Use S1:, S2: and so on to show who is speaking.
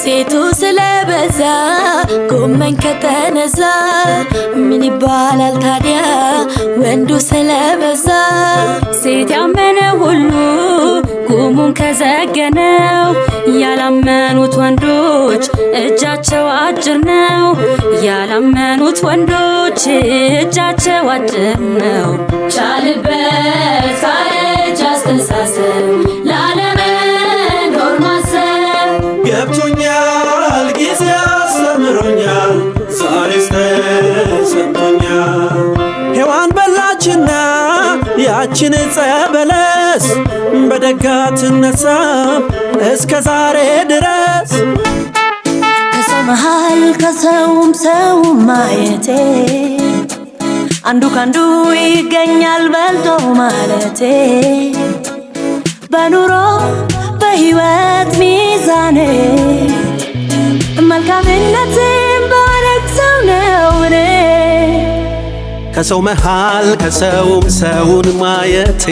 S1: ሴቱ ስለበዛ ጎመን ከተነዛ ምን ይባላል ታዲያ ወንዱ ስለበዛ ሴት ያመነ ሁሉ ጉሙን ከዘገነው ያላመኑት ወንዶች እጃቸው አጭር ነው ያላመኑት ወንዶች እጃቸው አጭር ነው ቻልበት ካለች አስተሳሰብ ላለመኖር ማሰብ
S2: ገብቶኛል ጊዜ አስተምሮኛል ዛሬስ ተሰምቶኛል ሔዋን በላችና ያችን ዕፀ በለስ በደጋ ትነሳም እስከ ዛሬ ድረስ
S1: ከሰው መሃል ከሰውም ሰው ማየቴ አንዱ ካንዱ ይገኛል በልጦ ማለቴ በኑሮ በሕይወት ሚዛኔ መልካምነትን ባረግ ሰው ነው እኔ
S2: ከሰው መሃል ከሰውም ሰውን ማየቴ